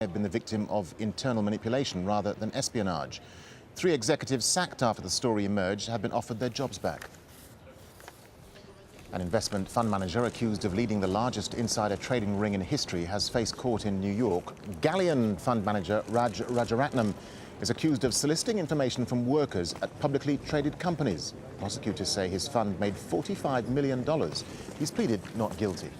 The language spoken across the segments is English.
have been the victim of internal manipulation rather than espionage. 3 executives sacked after the story emerged have been offered their jobs back. An investment fund manager accused of leading the largest insider trading ring in history has faced court in New York. Galleon fund manager Raj Rajaratnam is accused of soliciting information from workers at publicly traded companies. Prosecutors say his fund made $45 million. He's pleaded not guilty.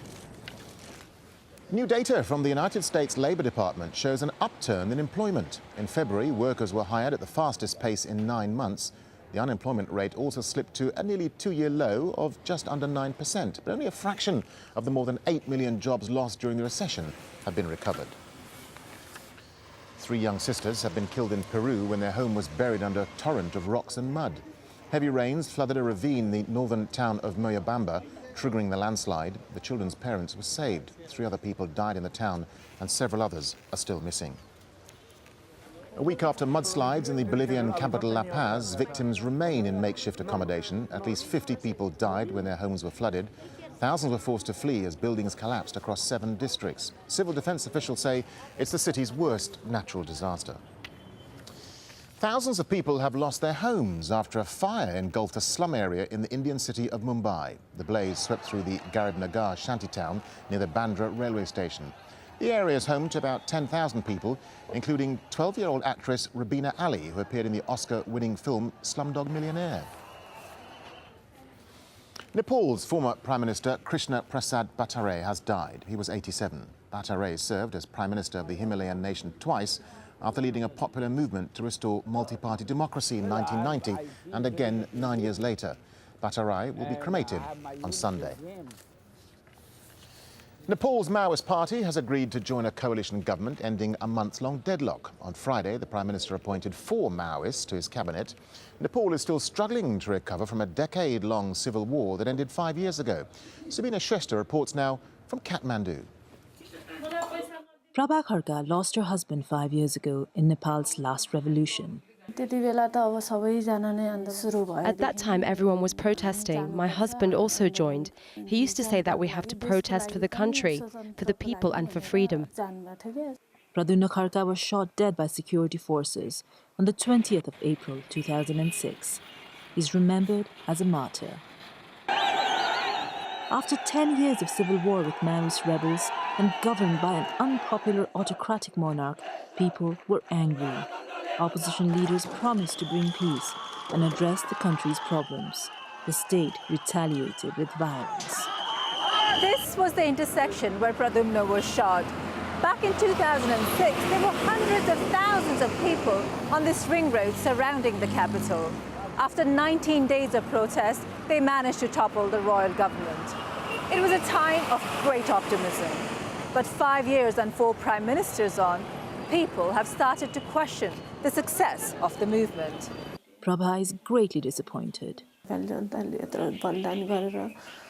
New data from the United States Labor Department shows an upturn in employment. In February, workers were hired at the fastest pace in 9 months. The unemployment rate also slipped to a nearly 2-year low of just under 9%, but only a fraction of the more than 8 million jobs lost during the recession have been recovered. 3 young sisters have been killed in Peru when their home was buried under a torrent of rocks and mud. Heavy rains flooded a ravine in the northern town of Moyobamba, triggering the landslide. The children's parents were saved. 3 other people died in the town and several others are still missing. A week after mudslides in the Bolivian capital La Paz, victims remain in makeshift accommodation. At least 50 people died when their homes were flooded. Thousands were forced to flee as buildings collapsed across 7 districts. Civil defense officials say it's the city's worst natural disaster. Thousands of people have lost their homes after a fire engulfed a slum area in the Indian city of Mumbai. The blaze swept through the Garibnagar shantytown near the Bandra railway station. The area is home to about 10,000 people, including 12-year-old actress Rabina Ali, who appeared in the Oscar-winning film Slumdog Millionaire. Nepal's former Prime Minister Krishna Prasad Bhattacharya has died. He was 87. Bhattacharya served as Prime Minister of the Himalayan nation twice after leading a popular movement to restore multi-party democracy in 1990 and again 9 years later. Bhattacharya will be cremated on Sunday. Nepal's Maoist party has agreed to join a coalition government ending a months-long deadlock. On Friday, the Prime Minister appointed 4 Maoists to his cabinet. Nepal is still struggling to recover from a decade-long civil war that ended 5 years ago. Sabina Shrestha reports now from Kathmandu. Prabha Kharka lost her husband 5 years ago in Nepal's last revolution. At that time, everyone was protesting. My husband also joined. He used to say that we have to protest for the country, for the people and for freedom. Pradyumna Kharka was shot dead by security forces on the 20th of April 2006. He's remembered as a martyr. After 10 years of civil war with Maoist rebels and governed by an unpopular autocratic monarch, people were angry. Opposition leaders promised to bring peace and address the country's problems. The state retaliated with violence. This was the intersection where Pradyumna was shot. Back in 2006, there were hundreds of thousands of people on this ring road surrounding the capital. After 19 days of protest, they managed to topple the royal government. It was a time of great optimism. But 5 years and 4 prime ministers on, people have started to question the success of the movement. Prabha is greatly disappointed.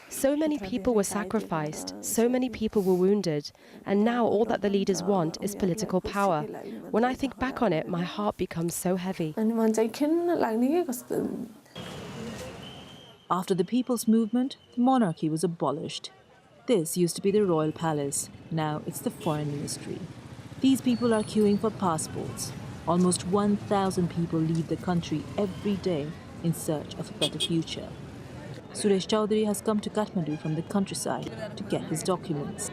So many people were sacrificed, so many people were wounded, and now all that the leaders want is political power. When I think back on it, my heart becomes so heavy. After the People's Movement, the monarchy was abolished. This used to be the royal palace. Now it's the foreign ministry. These people are queuing for passports. Almost 1,000 people leave the country every day in search of a better future. Suresh Chowdhury has come to Kathmandu from the countryside to get his documents.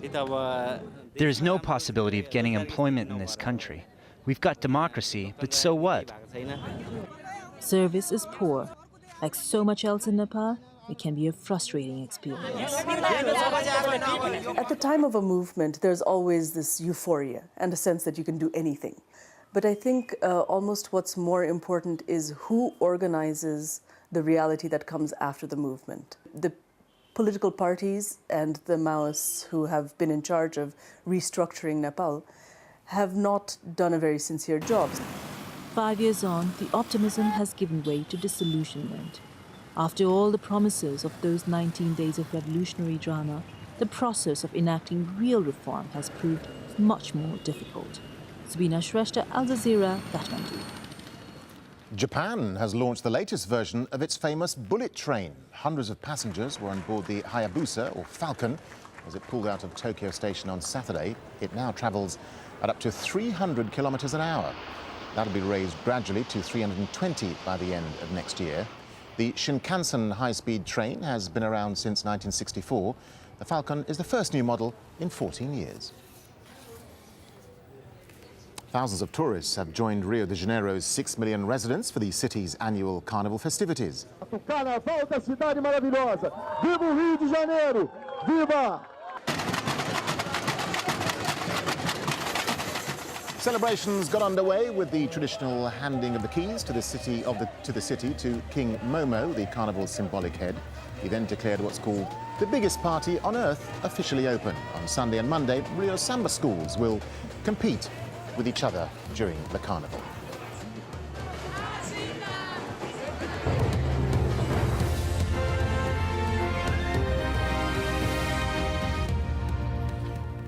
There is no possibility of getting employment in this country. We've got democracy, but so what? Service is poor. Like so much else in Nepal, it can be a frustrating experience. At the time of a movement, there's always this euphoria and a sense that you can do anything. But I think almost what's more important is who organizes the reality that comes after the movement. The political parties and the Maoists who have been in charge of restructuring Nepal have not done a very sincere job. 5 years on, the optimism has given way to disillusionment. After all the promises of those 19 days of revolutionary drama, the process of enacting real reform has proved much more difficult. Sabina Shrestha, AlJazeera, Kathmandu. Japan has launched the latest version of its famous bullet train. Hundreds of passengers were on board the Hayabusa, or Falcon, as it pulled out of Tokyo Station on Saturday. It now travels at up to 300 kilometers an hour. That'll be raised gradually to 320 by the end of next year. The Shinkansen high-speed train has been around since 1964. The Falcon is the first new model in 14 years. Thousands of tourists have joined Rio de Janeiro's 6 million residents for the city's annual carnival festivities. Carnaval da cidade maravilhosa. Viva o Rio de Janeiro! Viva! Celebrations got underway with the traditional handing of the keys to the city to King Momo, the carnival's symbolic head. He then declared what's called the biggest party on earth officially open. On Sunday and Monday, Rio Samba schools will compete with each other during the carnival.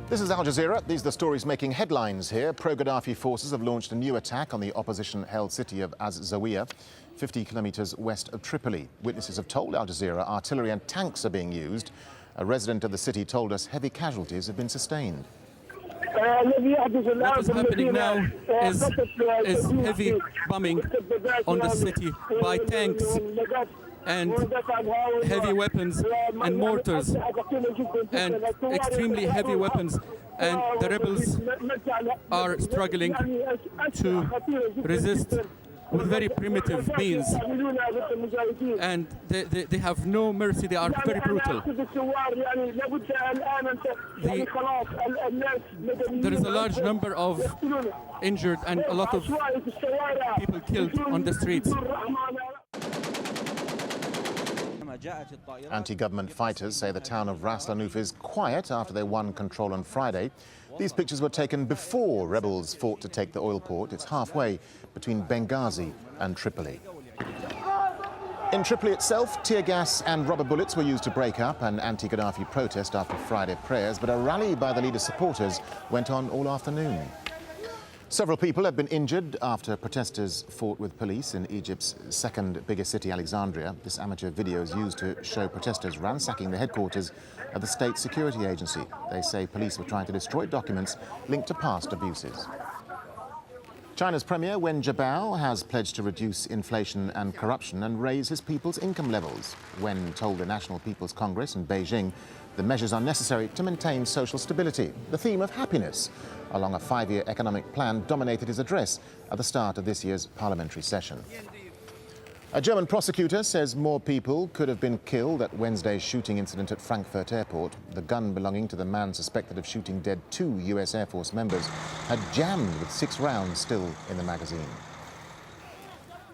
This is Al Jazeera. These are the stories making headlines here. Pro-Gaddafi forces have launched a new attack on the opposition-held city of AlJazeera, 50 kilometers west of Tripoli. Witnesses have told Al Jazeera artillery and tanks are being used. A resident of the city told us heavy casualties have been sustained. What is happening now is heavy bombing on the city by tanks and heavy weapons and mortars and extremely heavy weapons, and the rebels are struggling to resist with very primitive means, and they have no mercy. They are very brutal. There is a large number of injured and a lot of people killed on the streets. Anti-government fighters say the town of Ras Lanuf is quiet after they won control on Friday. These pictures were taken before rebels fought to take the oil port. It's halfway between Benghazi and Tripoli. In Tripoli itself, tear gas and rubber bullets were used to break up an anti-Gaddafi protest after Friday prayers, but a rally by the leader's supporters went on all afternoon. Several people have been injured after protesters fought with police in Egypt's second biggest city, Alexandria. This amateur video is used to show protesters ransacking the headquarters of the state security agency. They say police were trying to destroy documents linked to past abuses. China's Premier Wen Jiabao has pledged to reduce inflation and corruption and raise his people's income levels. Wen told the National People's Congress in Beijing the measures are necessary to maintain social stability. The theme of happiness along a 5-year economic plan dominated his address at the start of this year's parliamentary session. A German prosecutor says more people could have been killed at Wednesday's shooting incident at Frankfurt Airport. The gun belonging to the man suspected of shooting dead 2 US Air Force members had jammed with 6 rounds still in the magazine.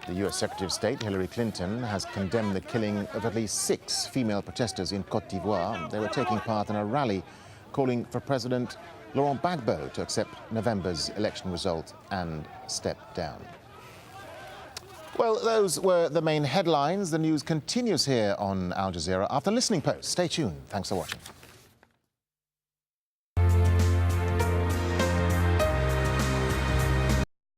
The US Secretary of State, Hillary Clinton, has condemned the killing of at least 6 female protesters in Côte d'Ivoire. They were taking part in a rally calling for President Laurent Gbagbo to accept November's election result and step down. Well, those were the main headlines. The news continues here on Al Jazeera after Listening Post. Stay tuned. Thanks for watching.